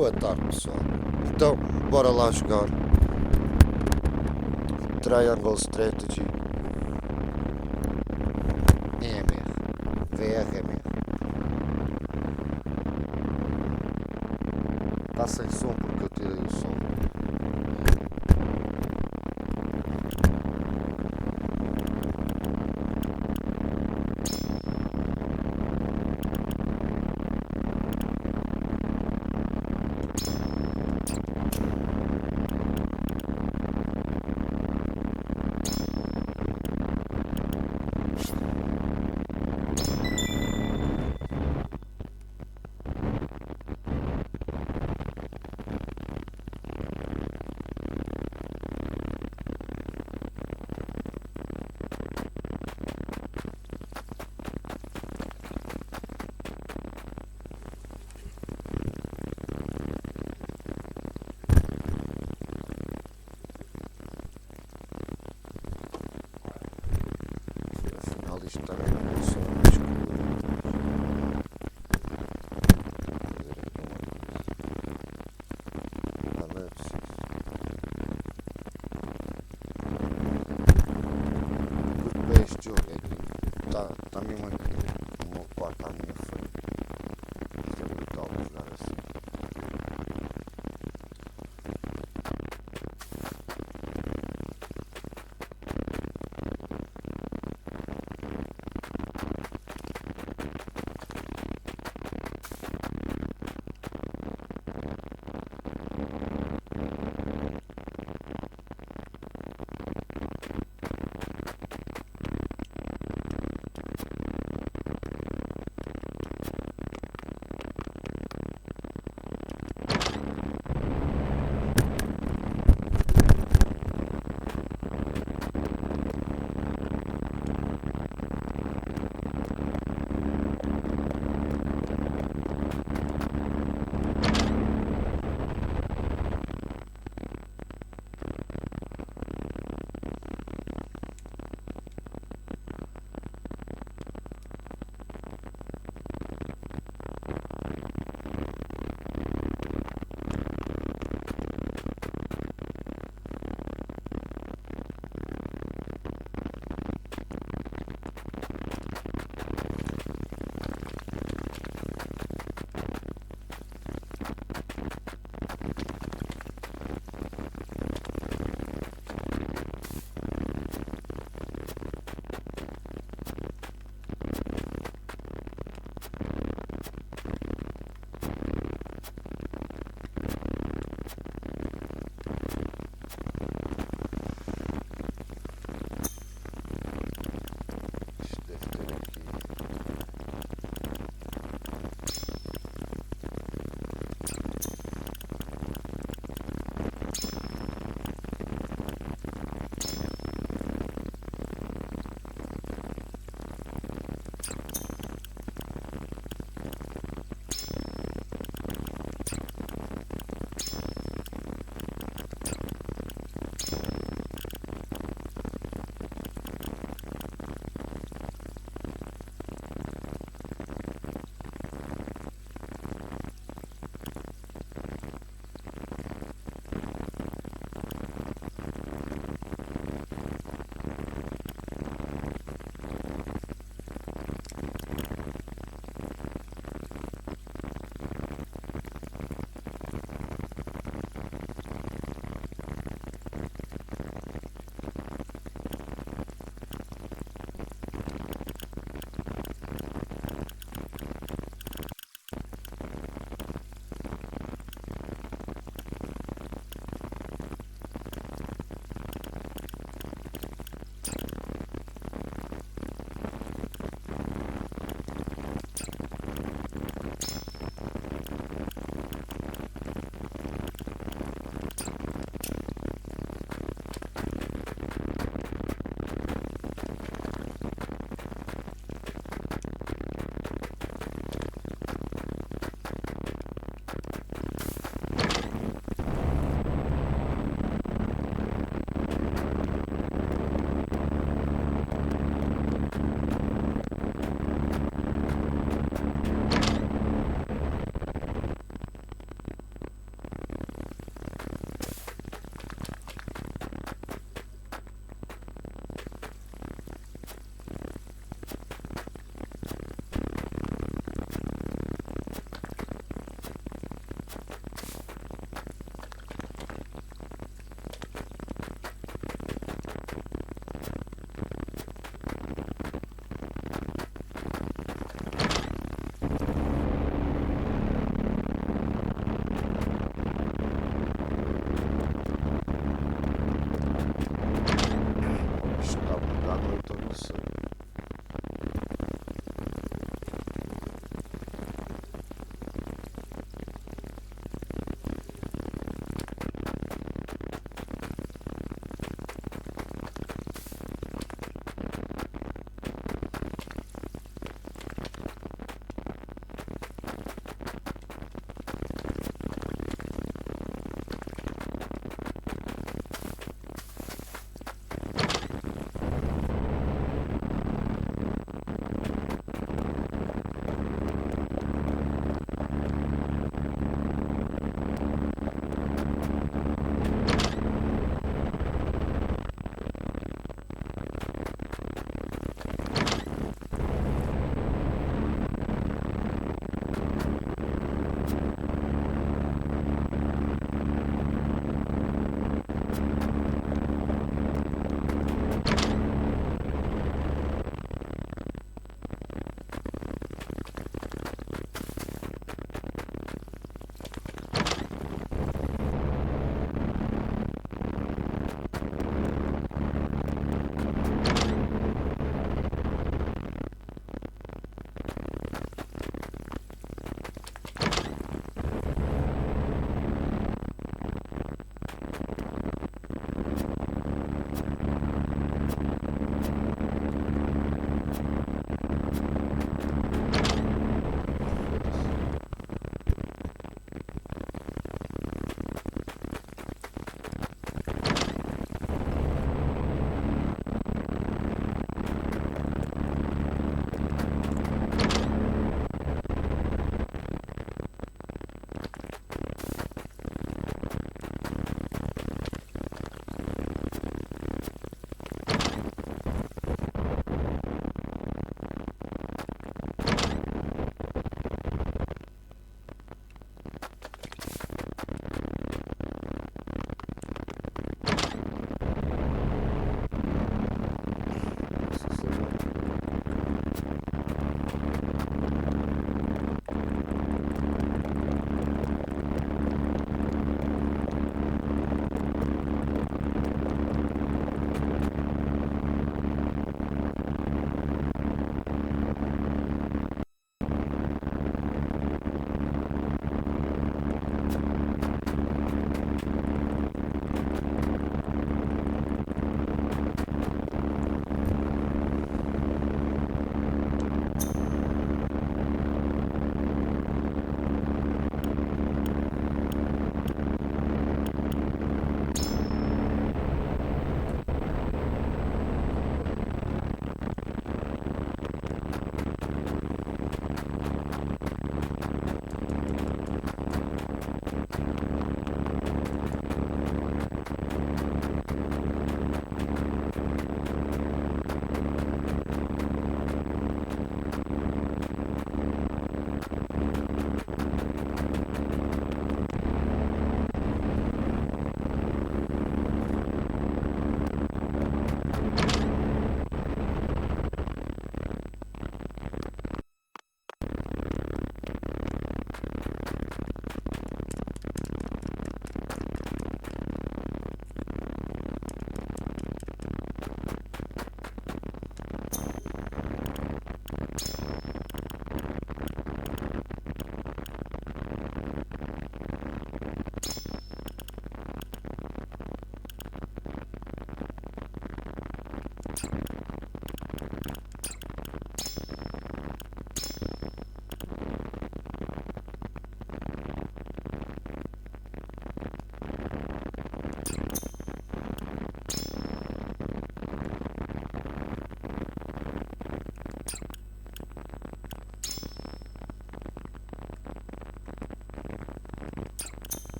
Boa tarde, pessoal. Então, bora lá jogar Triangle Strategy em MR. VRMR. Está sem som porque eu tirei o som. Afinal, isto está com som escuro. Ah, não é preciso. Curto bem este jogo, é que está mesmo aqui no meu quarto à minha frente. Isto é brutal jogar assim. Isto deve ter aqui. Все.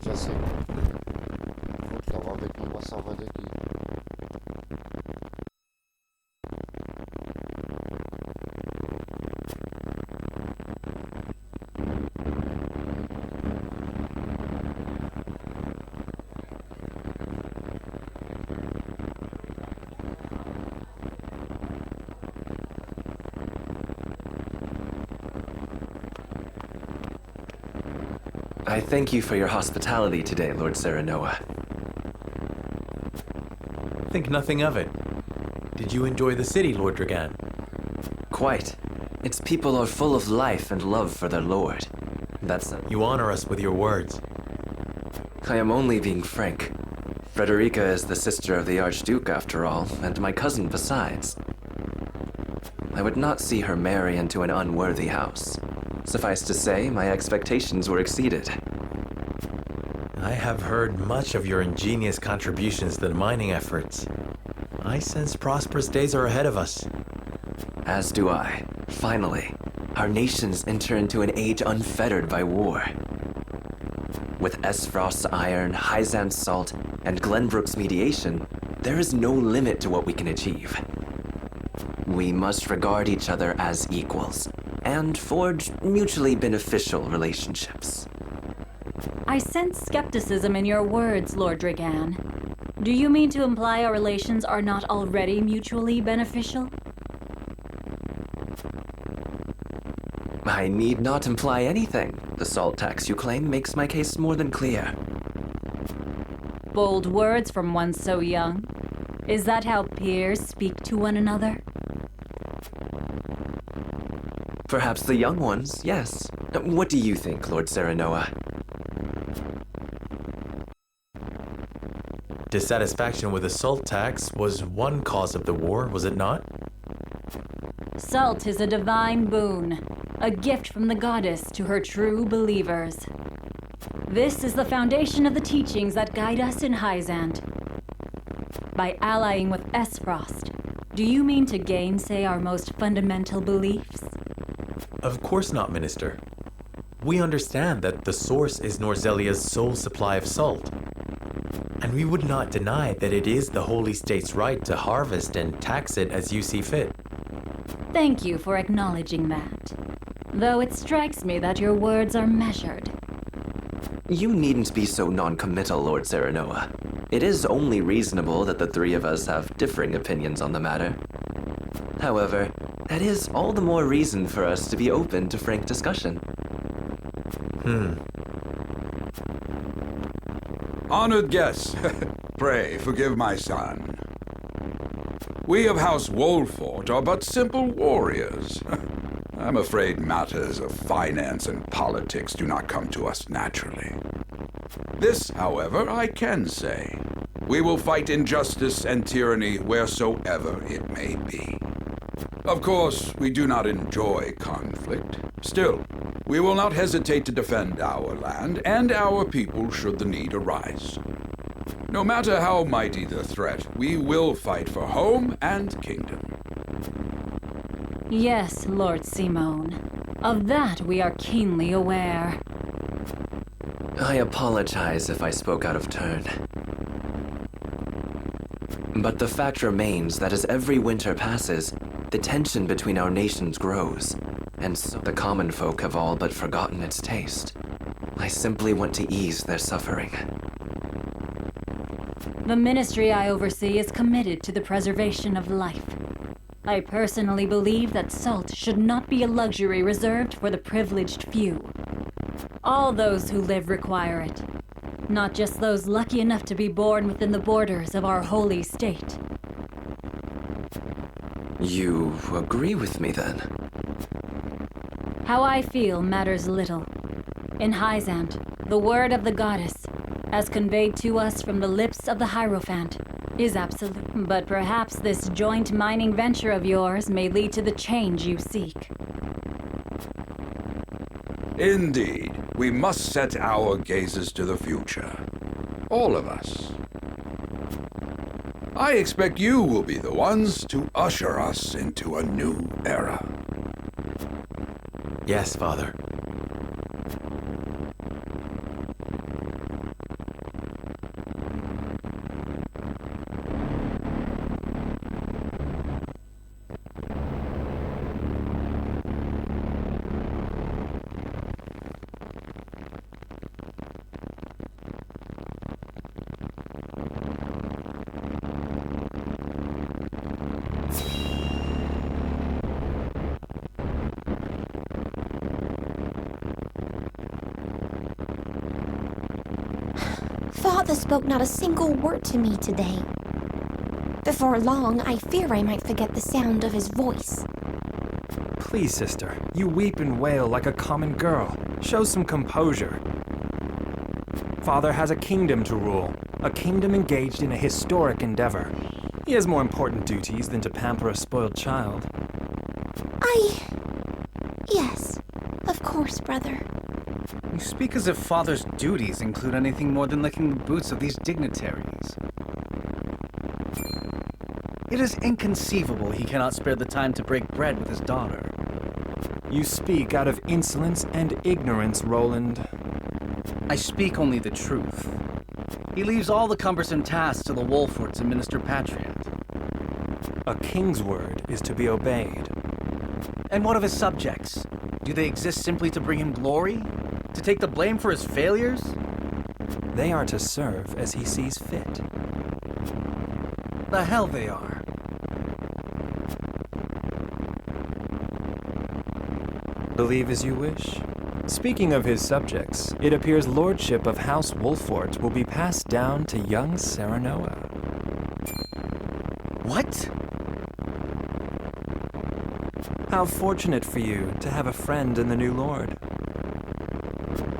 Je sais. Faut que t'avoir avec moi, ça va avec lui. I thank you for your hospitality today, Lord Serenoa. Think nothing of it. Did you enjoy the city, Lord Dragan? Quite. Its people are full of life and love for their lord. You honor us with your words. I am only being frank. Frederica is the sister of the Archduke, after all, and my cousin besides. I would not see her marry into an unworthy house. Suffice to say, my expectations were exceeded. I have heard much of your ingenious contributions to the mining efforts. I sense prosperous days are ahead of us. As do I. Finally, our nations enter into an age unfettered by war. With Esfrost's iron, Hyzan's salt, and Glenbrook's mediation, there is no limit to what we can achieve. We must regard each other as equals, and forge mutually beneficial relationships. I sense skepticism in your words, Lord Dragan. Do you mean to imply our relations are not already mutually beneficial? I need not imply anything. The salt tax you claim makes my case more than clear. Bold words from one so young. Is that how peers speak to one another? Perhaps the young ones, yes. What do you think, Lord Serenoa? Dissatisfaction with the salt tax was one cause of the war, was it not? Salt is a divine boon, a gift from the goddess to her true believers. This is the foundation of the teachings that guide us in Hyzant. By allying with Esfrost, do you mean to gainsay our most fundamental beliefs? Of course not, Minister. We understand that the source is Norzelia's sole supply of salt. And we would not deny that it is the Holy State's right to harvest and tax it as you see fit. Thank you for acknowledging that. Though it strikes me that your words are measured. You needn't be so non-committal, Lord Serenoa. It is only reasonable that the three of us have differing opinions on the matter. However, that is all the more reason for us to be open to frank discussion. Honored guests, pray forgive my son. We of House Wolfort are but simple warriors. I'm afraid matters of finance and politics do not come to us naturally. This, however, I can say. We will fight injustice and tyranny wheresoever it may be. Of course, we do not enjoy conflict. Still, we will not hesitate to defend our land and our people should the need arise. No matter how mighty the threat, we will fight for home and kingdom. Yes, Lord Simone. Of that we are keenly aware. I apologize if I spoke out of turn. But the fact remains that as every winter passes, the tension between our nations grows, and so the common folk have all but forgotten its taste. I simply want to ease their suffering. The ministry I oversee is committed to the preservation of life. I personally believe that salt should not be a luxury reserved for the privileged few. All those who live require it, not just those lucky enough to be born within the borders of our holy state. You agree with me, then? How I feel matters little. In Hyzant, the word of the goddess, as conveyed to us from the lips of the Hierophant, is absolute. But perhaps this joint mining venture of yours may lead to the change you seek. Indeed, we must set our gazes to the future. All of us. I expect you will be the ones to usher us into a new era. Yes, Father. Father spoke not a single word to me today. Before long, I fear I might forget the sound of his voice. Please, sister, you weep and wail like a common girl. Show some composure. Father has a kingdom to rule, a kingdom engaged in a historic endeavor. He has more important duties than to pamper a spoiled child. Yes, of course, brother. You speak as if Father's duties include anything more than licking the boots of these dignitaries. It is inconceivable he cannot spare the time to break bread with his daughter. You speak out of insolence and ignorance, Roland. I speak only the truth. He leaves all the cumbersome tasks to the Wolforts and Minister Patriot. A king's word is to be obeyed. And what of his subjects? Do they exist simply to bring him glory? To take the blame for his failures? They are to serve as he sees fit. The hell they are. Believe as you wish. Speaking of his subjects, it appears lordship of House Wolfort will be passed down to young Serenoa. What? How fortunate for you to have a friend in the new lord.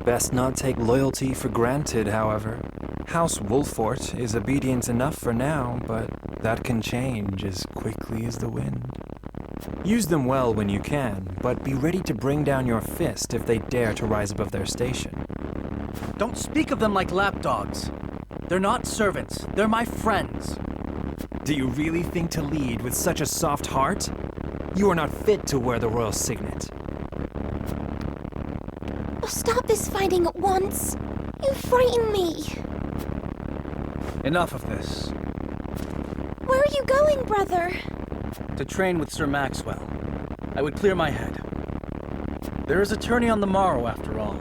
Best not take loyalty for granted, however. House Wolfort is obedient enough for now, but that can change as quickly as the wind. Use them well when you can, but be ready to bring down your fist if they dare to rise above their station. Don't speak of them like lapdogs. They're not servants. They're my friends. Do you really think to lead with such a soft heart? You are not fit to wear the royal signet. Oh, stop this fighting at once. You frighten me. Enough of this. Where are you going, brother? To train with Sir Maxwell. I would clear my head. There is a tourney on the morrow, after all.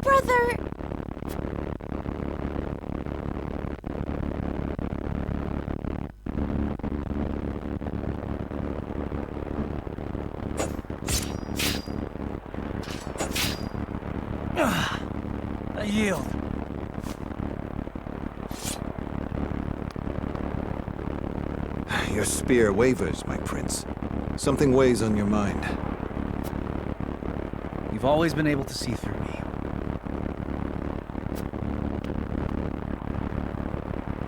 Brother! I yield. Your spear wavers, my prince. Something weighs on your mind. You've always been able to see through me.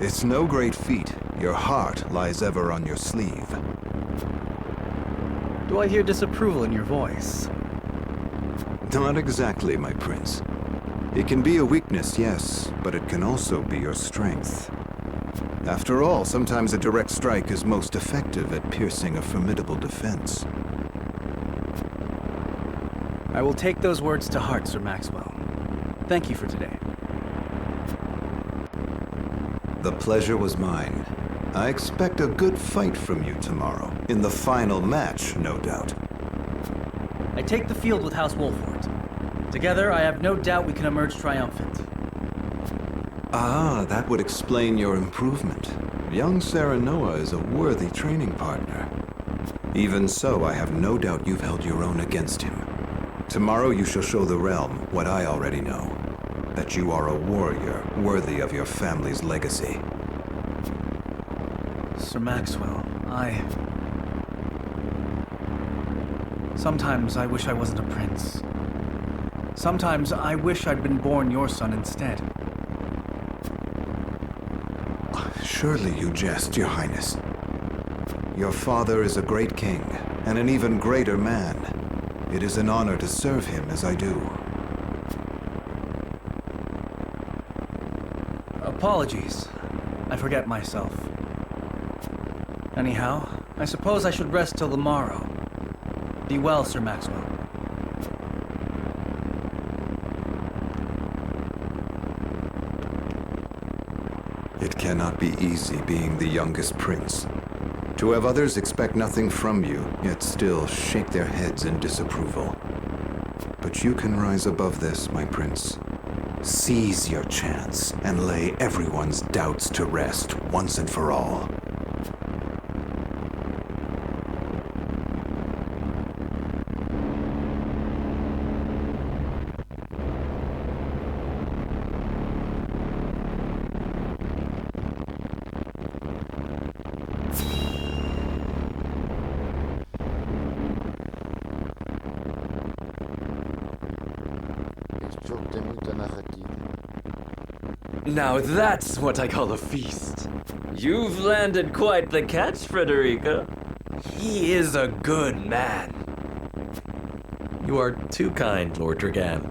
It's no great feat. Your heart lies ever on your sleeve. Do I hear disapproval in your voice? Not exactly, my prince. It can be a weakness, yes, but it can also be your strength. After all, sometimes a direct strike is most effective at piercing a formidable defense. I will take those words to heart, Sir Maxwell. Thank you for today. The pleasure was mine. I expect a good fight from you tomorrow. In the final match, no doubt. I take the field with House Wolfort. Together, I have no doubt we can emerge triumphant. Ah, that would explain your improvement. Young Serenoa is a worthy training partner. Even so, I have no doubt you've held your own against him. Tomorrow you shall show the realm what I already know. That you are a warrior worthy of your family's legacy. Sir Maxwell, Sometimes I wish I wasn't a prince. Sometimes I wish I'd been born your son instead. Surely you jest, Your Highness. Your father is a great king, and an even greater man. It is an honor to serve him as I do. Apologies. I forget myself. Anyhow, I suppose I should rest till the morrow. Be well, Sir Maxwell. It cannot be easy being the youngest prince. To have others expect nothing from you, yet still shake their heads in disapproval. But you can rise above this, my prince. Seize your chance and lay everyone's doubts to rest once and for all. Tem muita narrativa. Now that's what I call a feast. You've landed quite the catch, Frederica. He is a good man. You are too kind, Lord Dragan.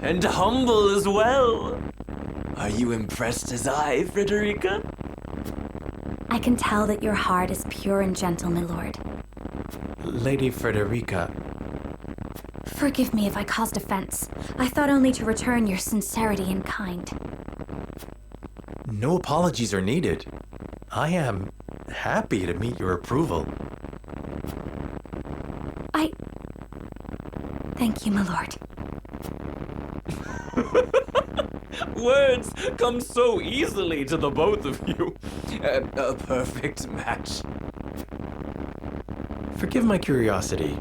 And humble as well. Are you impressed as I, Frederica? I can tell that your heart is pure and gentle, my lord. Lady Frederica, Forgive me if I caused offense. I thought only to return your sincerity and kind. no apologies are needed. I am happy to meet your approval. Thank you, my lord. Words come so easily to the both of you. A perfect match. Forgive my curiosity.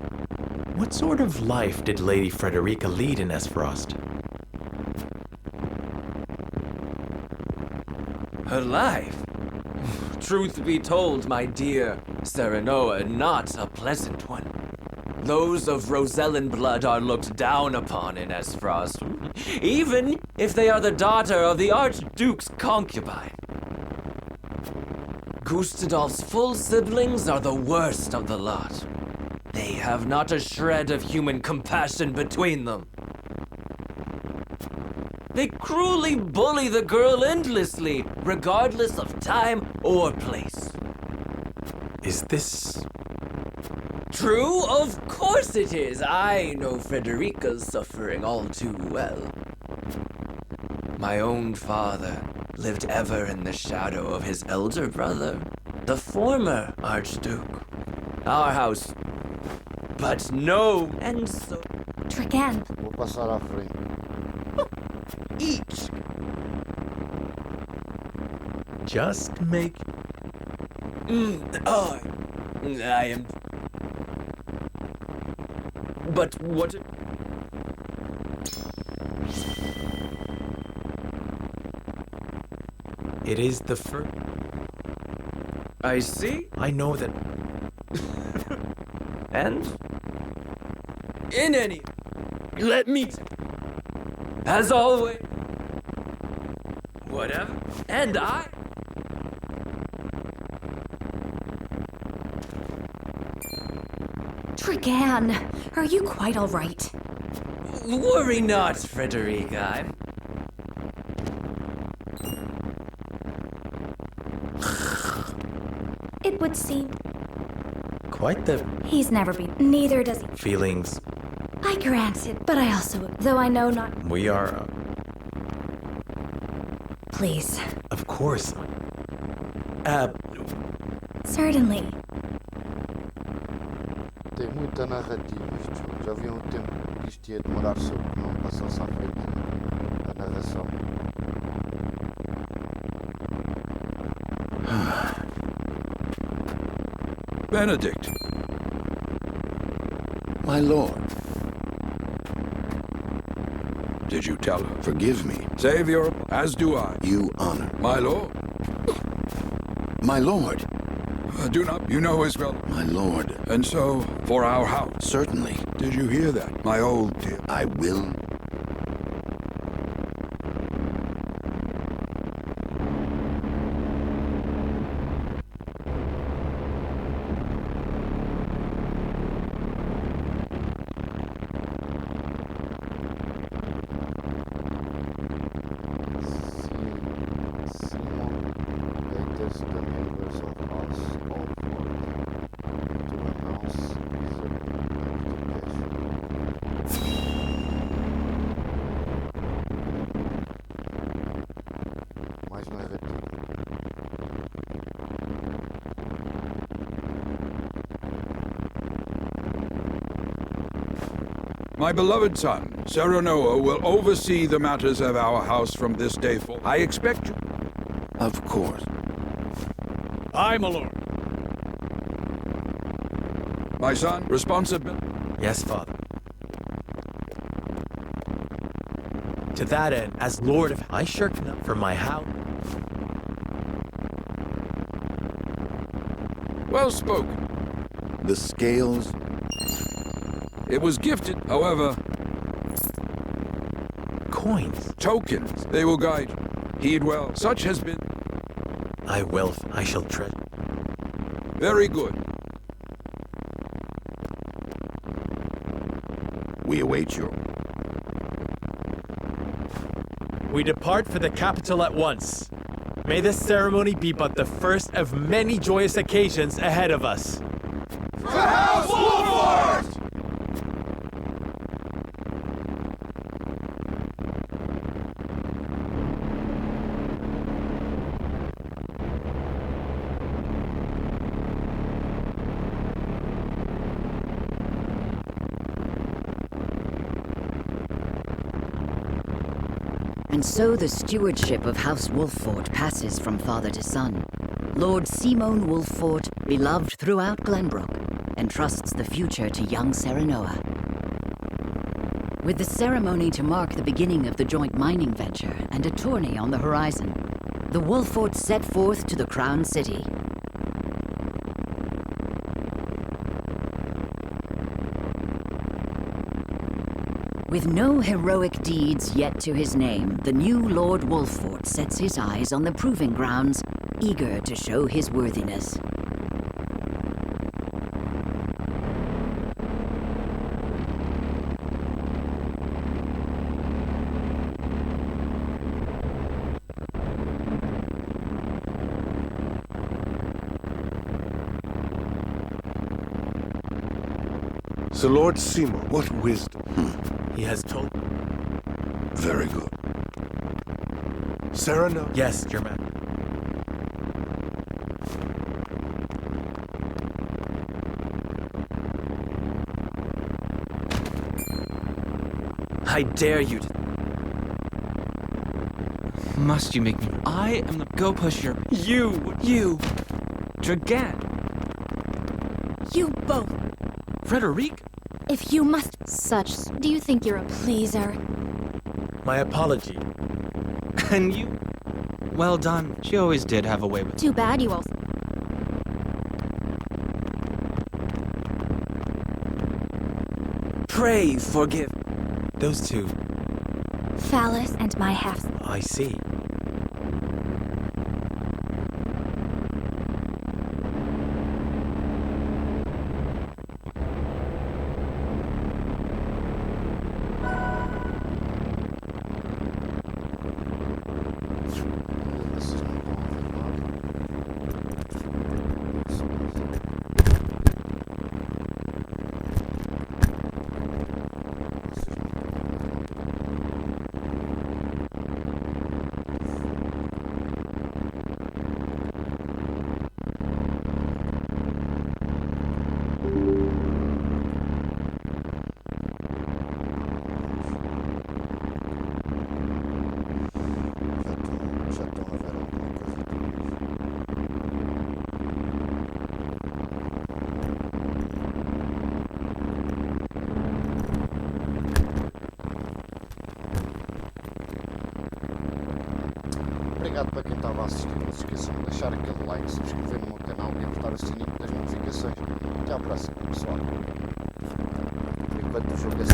What sort of life did Lady Frederica lead in Esfrost? Her life? Truth be told, my dear Serenoa, not a pleasant one. Those of Rosellan blood are looked down upon in Esfrost, even if they are the daughter of the Archduke's concubine. Gustadolf's full siblings are the worst of the lot. They have not a shred of human compassion between them. They cruelly bully the girl endlessly, regardless of time or place. Is this... True? Of course it is. I know Frederica's suffering all too well. My own father lived ever in the shadow of his elder brother, the former Archduke. Our house. But no, and so Dragan, Vou passar à frente. each. just make... I am. But what? It is the first... I see. I know that... And in any, let me. As always. Whatever. And I. Dragan, are you quite all right? Worry not, Frederica. It would seem Quite the he's never been. Neither does he. feelings I grant it, but I also, though I know not. we are... Please. of course... Certainly. Tem muita narrativa este jogo. Já havia um tempo que isto ia demorar sobre que não passasse à frente a narração. Benedict. My lord, Did you tell her? forgive me. Savior, as do I. You honor. My lord. My lord, Do not. You know as well. my lord, And so, for our house. certainly, Did you hear that, my old dear? I will. Simon, latest the neighbors of us all for to announce his abdication. Mais narrativa. My beloved son, Serenoa, will oversee the matters of our house from this day forth. I expect you. Of course. Aye, my lord. My son, responsibility. Yes, father. To that end, as lord of... I shirk not from my house. Well spoken. The scales, It was gifted, however. coins. Tokens. They will guide you. Heed well. Such has been... I shall treasure. Very good. We await you. We depart for the capital at once. May this ceremony be but the first of many joyous occasions ahead of us. For House Wolford! And so the stewardship of House Wolffort passes from father to son. Lord Simon Wolffort, beloved throughout Glenbrook, entrusts the future to young Serenoa. With the ceremony to mark the beginning of the joint mining venture and a tourney on the horizon, the Wolfforts set forth to the Crown City. With no heroic deeds yet to his name, the new Lord Wolffort sets his eyes on the proving grounds, eager to show his worthiness. Sir Lord Seymour, what wisdom. He has told... Very good. Serenoa? Yes, Your Majesty. I dare you to... Must you make me? I am the Go Pusher. You! Dragan! You both! Frederic? If you must such, do you think you're a pleaser? My apology. And you? Well done. She always did have a way with... Too bad you also... Pray forgive... Those two. Phallus and my half... I see. Obrigado para quem estava a assistir. Não se esqueçam de deixar aquele like, subscrever no meu canal e apertar o sininho das notificações. Até à próxima, pessoal. Enquanto o jogo é